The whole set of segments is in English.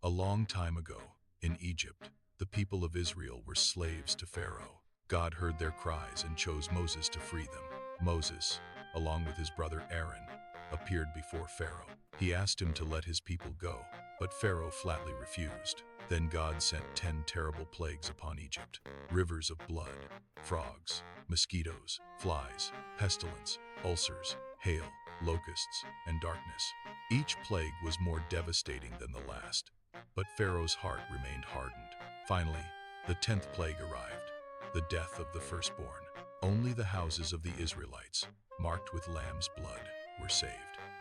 A long time ago, in Egypt, the people of Israel were slaves to Pharaoh. God heard their cries and chose Moses to free them. Moses, along with his brother Aaron, appeared before Pharaoh. He asked him to let his people go, but Pharaoh flatly refused. Then God sent 10 terrible plagues upon Egypt: rivers of blood, frogs, mosquitoes, flies, pestilence, ulcers, hail, locusts, and darkness. Each plague was more devastating than the last, but Pharaoh's heart remained hardened. Finally, the 10th plague arrived, the death of the firstborn. Only the houses of the Israelites, marked with lamb's blood, were saved.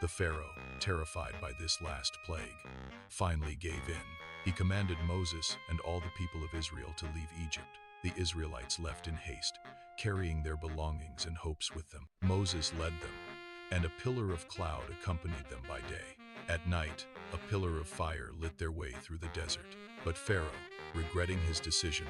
The Pharaoh, terrified by this last plague, finally gave in. He commanded Moses and all the people of Israel to leave Egypt. The Israelites left in haste, carrying their belongings and hopes with them. Moses led them, and a pillar of cloud accompanied them by day. At night, a pillar of fire lit their way through the desert. But Pharaoh, regretting his decision,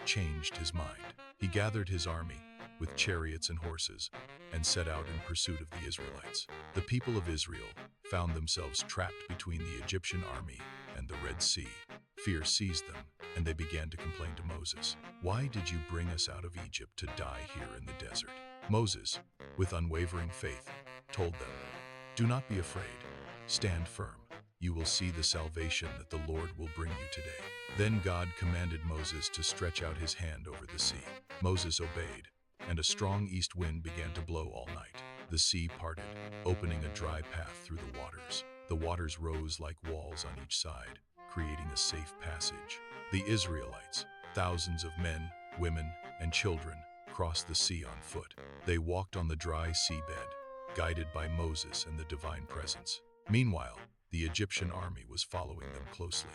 changed his mind. He gathered his army, with chariots and horses, and set out in pursuit of the Israelites. The people of Israel found themselves trapped between the Egyptian army and the Red Sea. Fear seized them, and they began to complain to Moses. "Why did you bring us out of Egypt to die here in the desert?" Moses, with unwavering faith, told them, "Do not be afraid. Stand firm. You will see the salvation that the Lord will bring you today." Then God commanded Moses to stretch out his hand over the sea. Moses obeyed, and a strong east wind began to blow all night. The sea parted, opening a dry path through the waters. The waters rose like walls on each side, creating a safe passage. The Israelites, thousands of men, women, and children, crossed the sea on foot. They walked on the dry seabed, guided by Moses and the divine presence. Meanwhile, the Egyptian army was following them closely,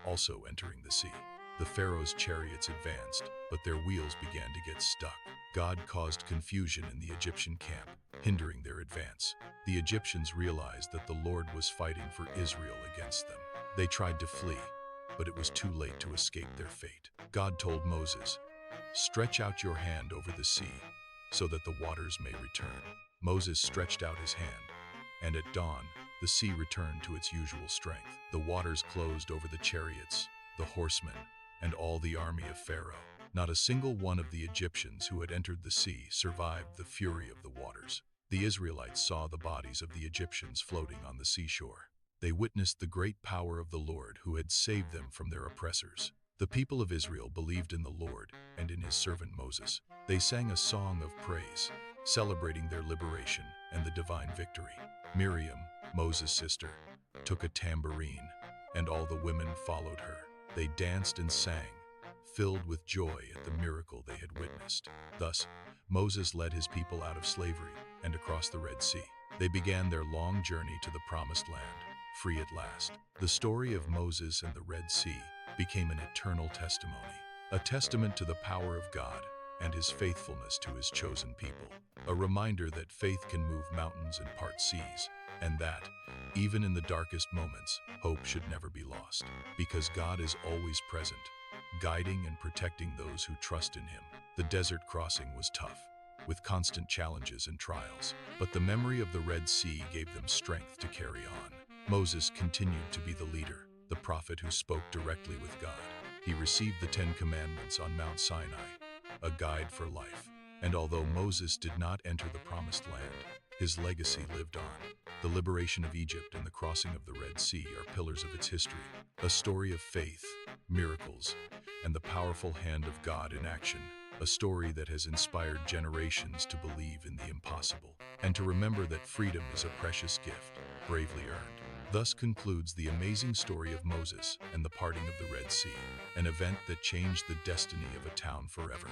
also entering the sea. The Pharaoh's chariots advanced, but their wheels began to get stuck. God caused confusion in the Egyptian camp, hindering their advance. The Egyptians realized that the Lord was fighting for Israel against them. They tried to flee, but it was too late to escape their fate. God told Moses, "Stretch out your hand over the sea, so that the waters may return." Moses stretched out his hand, and at dawn, the sea returned to its usual strength. The waters closed over the chariots, the horsemen, and all the army of Pharaoh. Not a single one of the Egyptians who had entered the sea survived the fury of the waters. The Israelites saw the bodies of the Egyptians floating on the seashore. They witnessed the great power of the Lord who had saved them from their oppressors. The people of Israel believed in the Lord and in his servant Moses. They sang a song of praise, celebrating their liberation and the divine victory. Miriam, Moses' sister, took a tambourine, and all the women followed her. They danced and sang, filled with joy at the miracle they had witnessed. Thus, Moses led his people out of slavery and across the Red Sea. They began their long journey to the Promised Land, free at last. The story of Moses and the Red Sea became an eternal testimony, a testament to the power of God and his faithfulness to his chosen people. A reminder that faith can move mountains and part seas, and that, even in the darkest moments, hope should never be lost. Because God is always present, guiding and protecting those who trust in him. The desert crossing was tough, with constant challenges and trials, but the memory of the Red Sea gave them strength to carry on. Moses continued to be the leader, the prophet who spoke directly with God. He received the 10 Commandments on Mount Sinai, a guide for life. And although Moses did not enter the Promised Land, his legacy lived on. The liberation of Egypt and the crossing of the Red Sea are pillars of its history, a story of faith, miracles, and the powerful hand of God in action, a story that has inspired generations to believe in the impossible, and to remember that freedom is a precious gift, bravely earned. Thus concludes the amazing story of Moses and the parting of the Red Sea, an event that changed the destiny of a town forever.